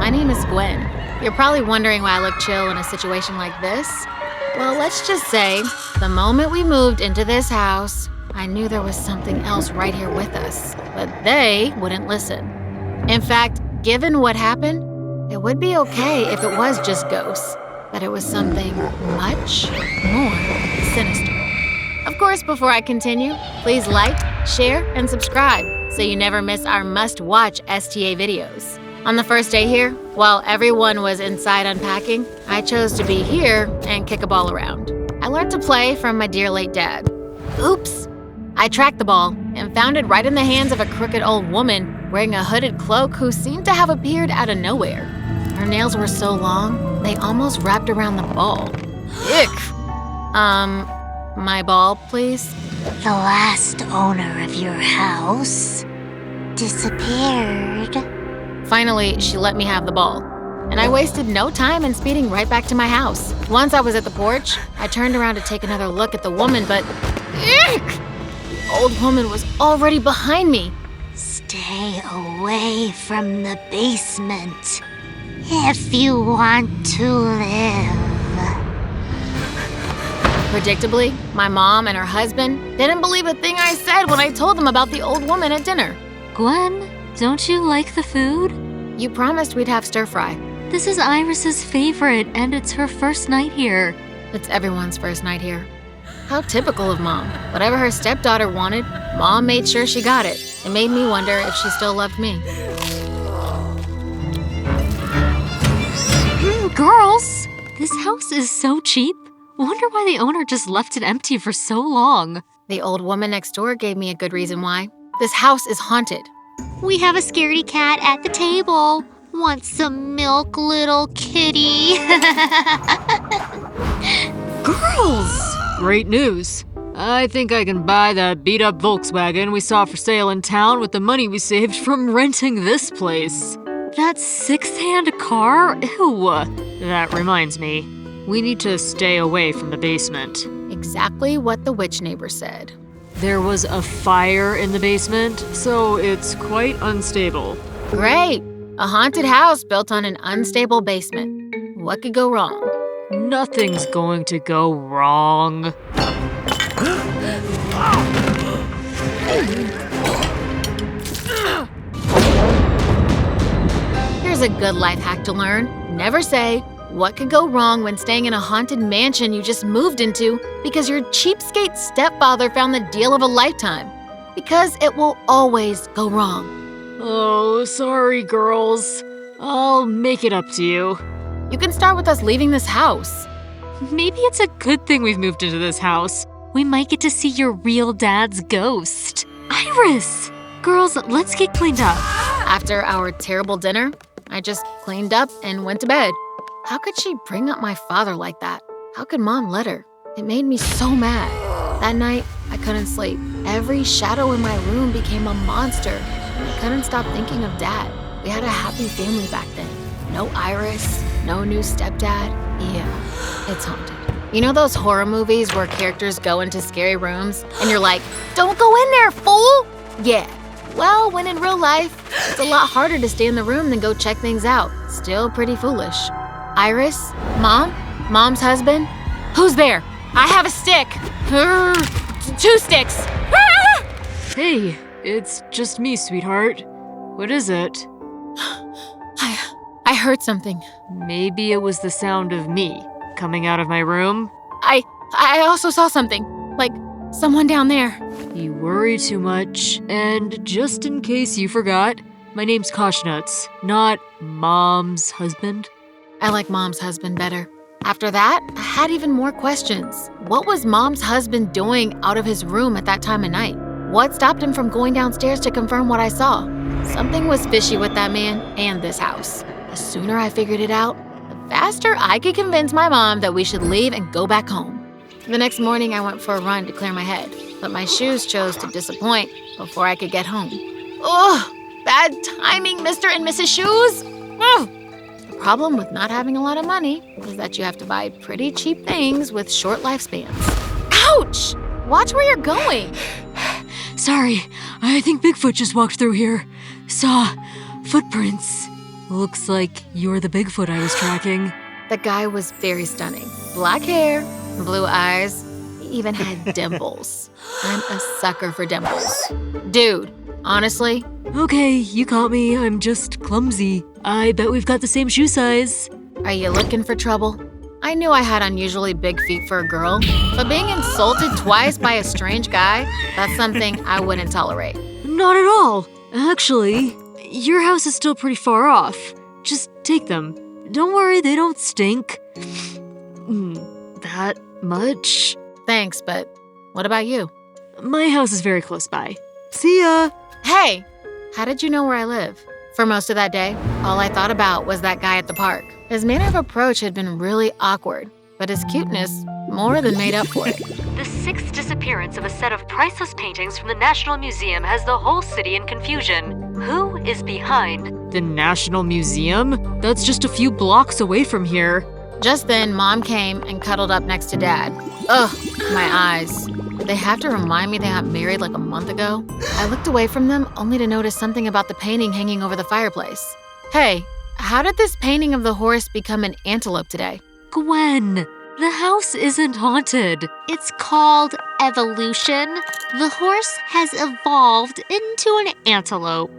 my name is Gwen. You're probably wondering why I look chill in a situation like this. Well, let's just say, the moment we moved into this house, I knew there was something else right here with us, but they wouldn't listen. In fact, given what happened, it would be okay if it was just ghosts, but it was something much more sinister. Of course, before I continue, please like, share, and subscribe so you never miss our must-watch STA videos. On the first day here, while everyone was inside unpacking, I chose to be here and kick a ball around. I learned to play from my dear late dad. Oops! I tracked the ball and found it right in the hands of a crooked old woman wearing a hooded cloak who seemed to have appeared out of nowhere. Her nails were so long, they almost wrapped around the ball. Ick! My ball, please? The last owner of your house disappeared. Finally, she let me have the ball, and I wasted no time in speeding right back to my house. Once I was at the porch, I turned around to take another look at the woman, but ick! The old woman was already behind me. Stay away from the basement if you want to live. Predictably, my mom and her husband didn't believe a thing I said when I told them about the old woman at dinner. Gwen, don't you like the food? You promised we'd have stir-fry. This is Iris's favorite, and it's her first night here. It's everyone's first night here. How typical of Mom. Whatever her stepdaughter wanted, Mom made sure she got it. It made me wonder if she still loved me. Girls, this house is so cheap. Wonder why the owner just left it empty for so long. The old woman next door gave me a good reason why. This house is haunted. We have a scaredy cat at the table. Want some milk, little kitty? Girls! Great news. I think I can buy that beat-up Volkswagen we saw for sale in town with the money we saved from renting this place. That sixth-hand car? Ew. That reminds me. We need to stay away from the basement. Exactly what the witch neighbor said. There was a fire in the basement, so it's quite unstable. Great! A haunted house built on an unstable basement. What could go wrong? Nothing's going to go wrong. Here's a good life hack to learn. Never say, what could go wrong when staying in a haunted mansion you just moved into because your cheapskate stepfather found the deal of a lifetime? Because it will always go wrong. Oh, sorry, girls. I'll make it up to you. You can start with us leaving this house. Maybe it's a good thing we've moved into this house. We might get to see your real dad's ghost. Iris! Girls, let's get cleaned up. After our terrible dinner, I just cleaned up and went to bed. How could she bring up my father like that? How could Mom let her? It made me so mad. That night, I couldn't sleep. Every shadow in my room became a monster. I couldn't stop thinking of Dad. We had a happy family back then. No Iris, no new stepdad. Yeah, it's haunted. You know those horror movies where characters go into scary rooms and you're like, don't go in there, fool! Yeah. Well, when in real life, it's a lot harder to stay in the room than go check things out. Still pretty foolish. Iris? Mom? Mom's husband? Who's there? I have a stick! 2 sticks! Hey, it's just me, sweetheart. What is it? I heard something. Maybe it was the sound of me coming out of my room. I also saw something. Like someone down there. You worry too much. And just in case you forgot, my name's Koshnuts, not Mom's husband. I like Mom's husband better. After that, I had even more questions. What was Mom's husband doing out of his room at that time of night? What stopped him from going downstairs to confirm what I saw? Something was fishy with that man and this house. The sooner I figured it out, the faster I could convince my mom that we should leave and go back home. The next morning, I went for a run to clear my head, but my shoes chose to disappoint before I could get home. Ugh, bad timing, Mr. and Mrs. Shoes. Ugh. The problem with not having a lot of money is that you have to buy pretty cheap things with short lifespans. Ouch! Watch where you're going. Sorry, I think Bigfoot just walked through here. Saw footprints. Looks like you're the Bigfoot I was tracking. The guy was very stunning. Black hair, blue eyes, he even had dimples. I'm a sucker for dimples. Dude, honestly, Okay, you caught me. I'm just clumsy. I bet we've got the same shoe size. are you looking for trouble? I knew I had unusually big feet for a girl, but being insulted twice by a strange guy, that's something I wouldn't tolerate. Not at all. Actually, your house is still pretty far off. Just take them. Don't worry, they don't stink. That much? Thanks, but what about you? My house is very close by. See ya! Hey, how did you know where I live? For most of that day, all I thought about was that guy at the park. His manner of approach had been really awkward, but his cuteness more than made up for it. The sixth disappearance of a set of priceless paintings from the National Museum has the whole city in confusion. Who is behind? The National Museum? That's just a few blocks away from here. Just then, Mom came and cuddled up next to Dad. Ugh, my eyes. Did they have to remind me they got married like a month ago? I looked away from them only to notice something about the painting hanging over the fireplace. Hey, how did this painting of the horse become an antelope today? Gwen, the house isn't haunted. It's called evolution. The horse has evolved into an antelope.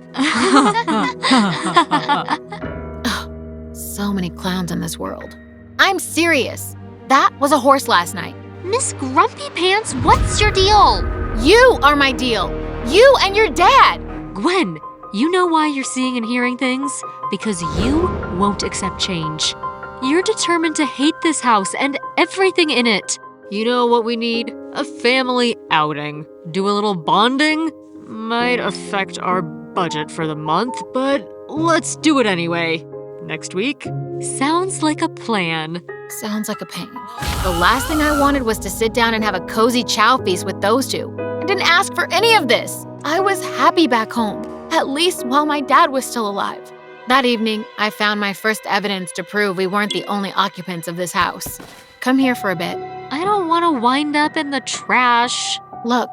So many clowns in this world. I'm serious. That was a horse last night. Miss Grumpy Pants, what's your deal? You are my deal. You and your dad. Gwen, you know why you're seeing and hearing things? Because you won't accept change. You're determined to hate this house and everything in it. You know what we need? A family outing. Do a little bonding? Might affect our budget for the month, but let's do it anyway. Next week? Sounds like a plan. Sounds like a pain. The last thing I wanted was to sit down and have a cozy chow feast with those two. I didn't ask for any of this. I was happy back home, at least while my dad was still alive. That evening, I found my first evidence to prove we weren't the only occupants of this house. Come here for a bit. I don't want to wind up in the trash. Look,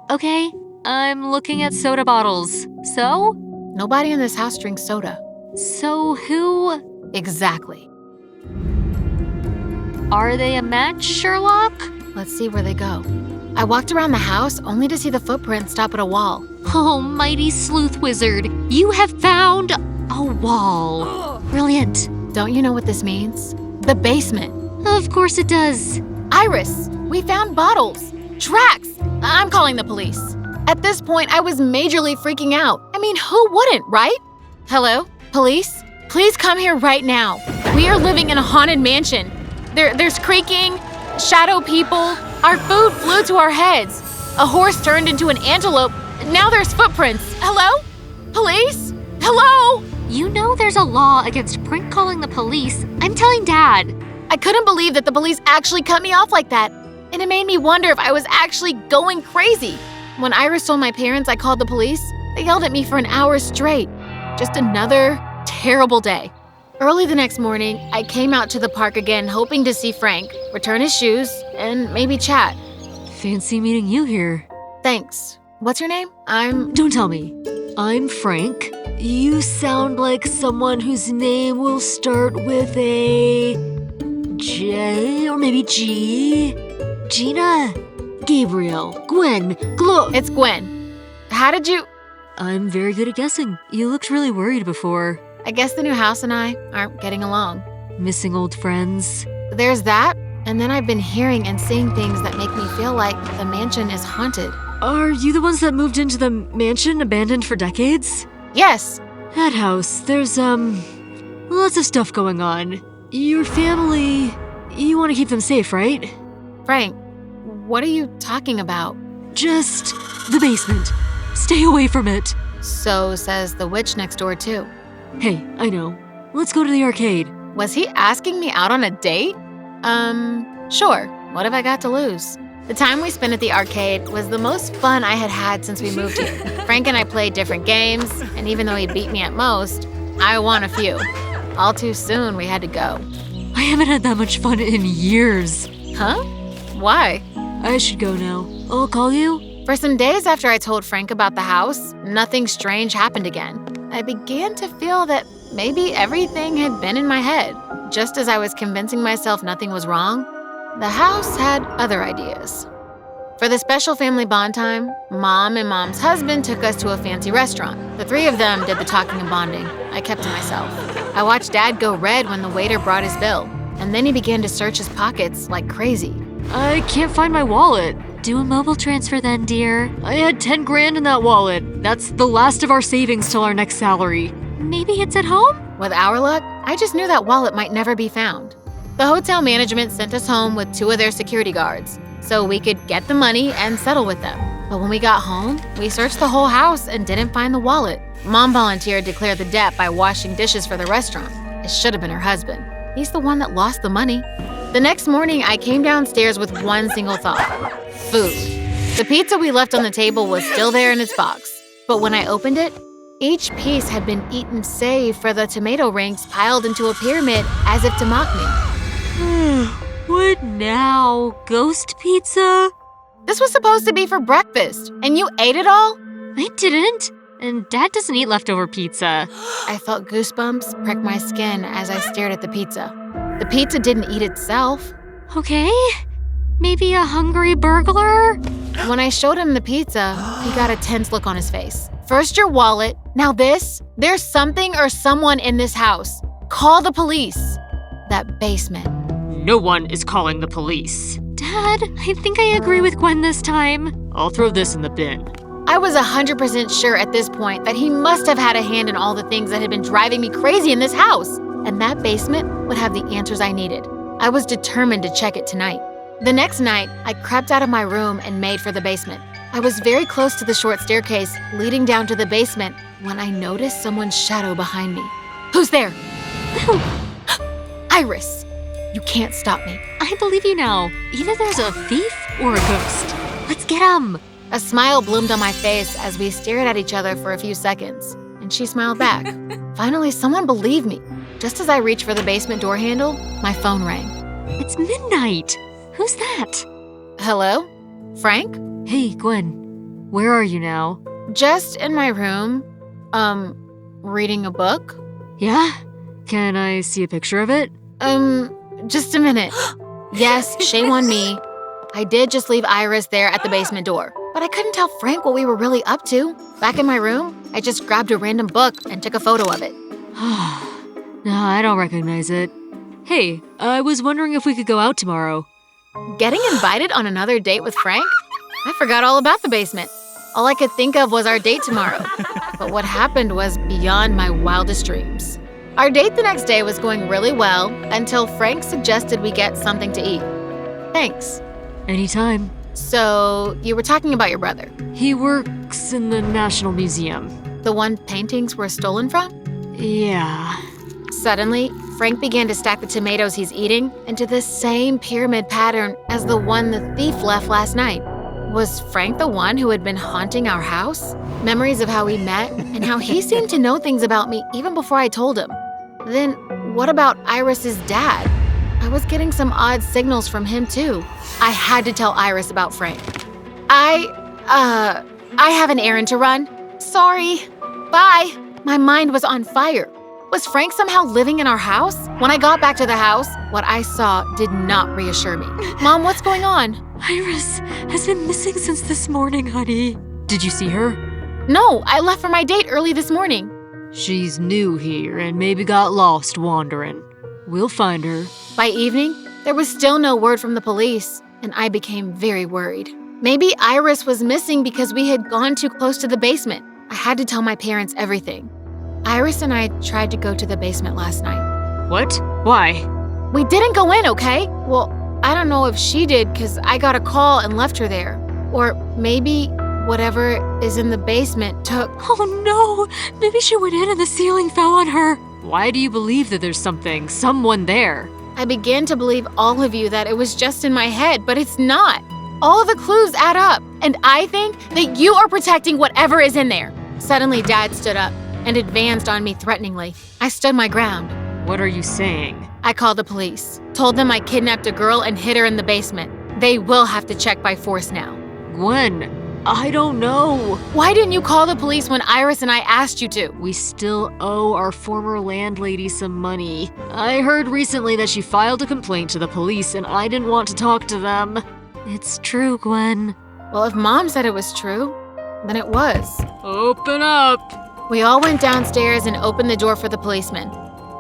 Okay, I'm looking at soda bottles. So? nobody in this house drinks soda. So who? Exactly. Are they a match, Sherlock? Let's see where they go. I walked around the house only to see the footprint stop at a wall. Oh, mighty sleuth wizard, you have found a wall. Brilliant. Don't you know what this means? The basement. Of course it does. Iris, we found bottles. Tracks. I'm calling the police. At this point, I was majorly freaking out. I mean, who wouldn't, right? Hello? Police? Please come here right now. We are living in a haunted mansion. There's creaking, shadow people. Our food flew to our heads. A horse turned into an antelope. Now there's footprints. Hello? Police? Hello? You know there's a law against prank calling the police. I'm telling Dad. I couldn't believe that the police actually cut me off like that. And it made me wonder if I was actually going crazy. When Iris told my parents I called the police, they yelled at me for an hour straight. Just another terrible day. Early the next morning, I came out to the park again hoping to see Frank, return his shoes, and maybe chat. Fancy meeting you here. Thanks. What's your name? Don't tell me. I'm Frank. You sound like someone whose name will start with a J or maybe G. Gina, Gabriel, Gwen, It's Gwen. How did you… I'm very good at guessing. You looked really worried before. I guess the new house and I aren't getting along. Missing old friends. There's that, and then I've been hearing and seeing things that make me feel like the mansion is haunted. Are you the ones that moved into the mansion abandoned for decades? Yes, That house, there's, lots of stuff going on. Your family, you want to keep them safe, right? Frank, what are you talking about? Just the basement. Stay away from it. So says the witch next door, too. Hey, I know. Let's go to the arcade. Was he asking me out on a date? Sure. What have I got to lose? The time we spent at the arcade was the most fun I had had since we moved here. Frank and I played different games, and even though he beat me at most, I won a few. All too soon, we had to go. I haven't had that much fun in years. Huh? Why? I should go now. I'll call you. For some days after I told Frank about the house, nothing strange happened again. I began to feel that maybe everything had been in my head. Just as I was convincing myself nothing was wrong, the house had other ideas. For the special family bond time, Mom and Mom's husband took us to a fancy restaurant. The three of them did the talking and bonding. I kept to myself. I watched Dad go red when the waiter brought his bill, and then he began to search his pockets like crazy. I can't find my wallet. Do a mobile transfer then, dear. I had 10 grand in that wallet. That's the last of our savings till our next salary. Maybe it's at home? With our luck, I just knew that wallet might never be found. The hotel management sent us home with 2 of their security guards, so we could get the money and settle with them. But when we got home, we searched the whole house and didn't find the wallet. Mom volunteered to clear the debt by washing dishes for the restaurant. It should have been her husband. He's the one that lost the money. The next morning, I came downstairs with one single thought: food. The pizza we left on the table was still there in its box. But when I opened it, each piece had been eaten save for the tomato rings piled into a pyramid as if to mock me. What now? Ghost pizza? This was supposed to be for breakfast, and you ate it all? I didn't. And Dad doesn't eat leftover pizza. I felt goosebumps prick my skin as I stared at the pizza. The pizza didn't eat itself. Okay. Maybe a hungry burglar? When I showed him the pizza, he got a tense look on his face. First your wallet, now this. There's something or someone in this house. Call the police. That basement. No one is calling the police. Dad, I think I agree with Gwen this time. I'll throw this in the bin. I was 100% sure at this point that he must have had a hand in all the things that had been driving me crazy in this house. And that basement would have the answers I needed. I was determined to check it tonight. The next night, I crept out of my room and made for the basement. I was very close to the short staircase leading down to the basement when I noticed someone's shadow behind me. Who's there? Iris, you can't stop me. I believe you now. Either there's a thief or a ghost. Let's get him. A smile bloomed on my face as we stared at each other for a few seconds, and she smiled back. Finally, someone believed me. Just as I reached for the basement door handle, my phone rang. It's midnight. Who's that? Hello? Frank? Hey, Gwen. Where are you now? Just in my room. Reading a book? Yeah? Can I see a picture of it? Just a minute. Yes, shame on me. I did just leave Iris there at the basement door, but I couldn't tell Frank what we were really up to. Back in my room, I just grabbed a random book and took a photo of it. No, I don't recognize it. Hey, I was wondering if we could go out tomorrow. Getting invited on another date with Frank? I forgot all about the basement. All I could think of was our date tomorrow. But what happened was beyond my wildest dreams. Our date the next day was going really well until Frank suggested we get something to eat. Thanks. Anytime. So, you were talking about your brother. He works in the National Museum. The one paintings were stolen from? Yeah. Suddenly, Frank began to stack the tomatoes he's eating into the same pyramid pattern as the one the thief left last night. Was Frank the one who had been haunting our house? Memories of how we met and how he seemed to know things about me even before I told him. Then, what about Iris's dad? I was getting some odd signals from him too. I had to tell Iris about Frank. I have an errand to run. Sorry. Bye. My mind was on fire. Was Frank somehow living in our house? When I got back to the house, what I saw did not reassure me. Mom, what's going on? Iris has been missing since this morning, honey. Did you see her? No, I left for my date early this morning. She's new here and maybe got lost wandering. We'll find her. By evening, there was still no word from the police, and I became very worried. Maybe Iris was missing because we had gone too close to the basement. I had to tell my parents everything. Iris and I tried to go to the basement last night. What? Why? We didn't go in, okay? Well, I don't know if she did because I got a call and left her there. Or maybe whatever is in the basement took... Oh no! Maybe she went in and the ceiling fell on her. Why do you believe that there's someone there? I began to believe all of you that it was just in my head, but it's not. All the clues add up, and I think that you are protecting whatever is in there. Suddenly, Dad stood up and advanced on me threateningly. I stood my ground. What are you saying? I called the police, told them I kidnapped a girl and hid her in the basement. They will have to check by force now. Gwen, I don't know. Why didn't you call the police when Iris and I asked you to? We still owe our former landlady some money. I heard recently that she filed a complaint to the police and I didn't want to talk to them. It's true, Gwen. Well, if Mom said it was true, then it was. Open up. We all went downstairs and opened the door for the policeman.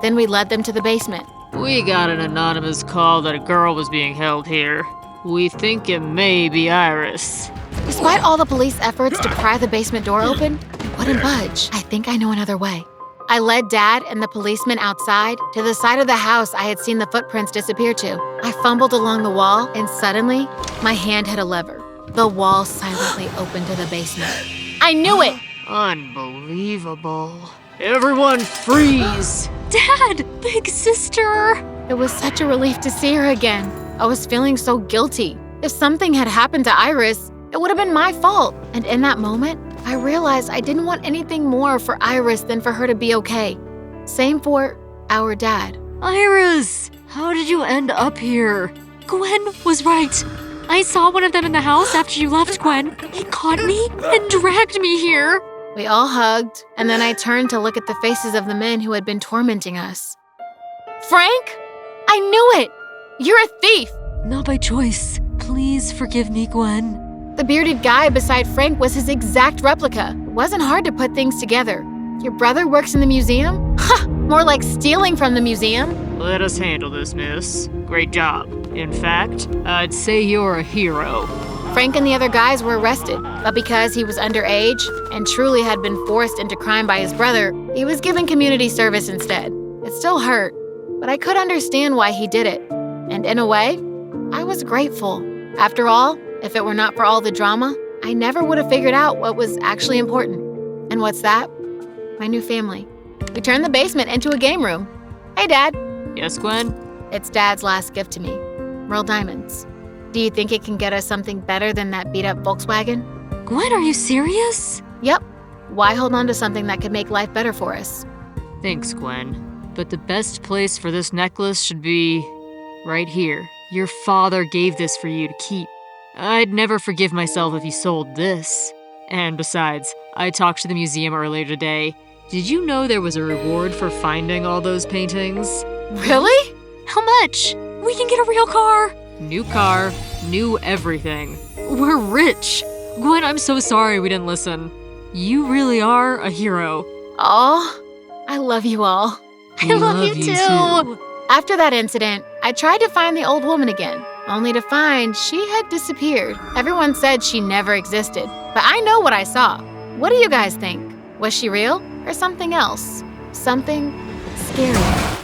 Then we led them to the basement. We got an anonymous call that a girl was being held here. We think it may be Iris. Despite all the police efforts to pry the basement door open, it wouldn't budge. I think I know another way. I led Dad and the policeman outside to the side of the house I had seen the footprints disappear to. I fumbled along the wall, and suddenly, my hand hit a lever. The wall silently opened to the basement. I knew it! Unbelievable. Everyone freeze! Dad! Big sister! It was such a relief to see her again. I was feeling so guilty. If something had happened to Iris, it would have been my fault. And in that moment, I realized I didn't want anything more for Iris than for her to be okay. Same for our dad. Iris! How did you end up here? Gwen was right. I saw one of them in the house after you left, Gwen. He caught me and dragged me here. We all hugged, and then I turned to look at the faces of the men who had been tormenting us. Frank? I knew it! You're a thief! Not by choice. Please forgive me, Gwen. The bearded guy beside Frank was his exact replica. It wasn't hard to put things together. Your brother works in the museum? Ha! More like stealing from the museum. Let us handle this, miss. Great job. In fact, I'd say you're a hero. Frank and the other guys were arrested, but because he was underage and truly had been forced into crime by his brother, he was given community service instead. It still hurt, but I could understand why he did it. And in a way, I was grateful. After all, if it were not for all the drama, I never would have figured out what was actually important. And what's that? My new family. We turned the basement into a game room. Hey, Dad. Yes, Gwen? It's Dad's last gift to me. Real diamonds. Do you think it can get us something better than that beat-up Volkswagen? Gwen, are you serious? Yep. Why hold on to something that could make life better for us? Thanks, Gwen. But the best place for this necklace should be right here. Your father gave this for you to keep. I'd never forgive myself if you sold this. And besides, I talked to the museum earlier today. Did you know there was a reward for finding all those paintings? Really? How much? We can get a real car. New car, new everything. We're rich. Gwen, I'm so sorry we didn't listen. You really are a hero. Aw, I love you all. I love you too. After that incident, I tried to find the old woman again, only to find she had disappeared. Everyone said she never existed, but I know what I saw. What do you guys think? Was she real or something else? Something scary.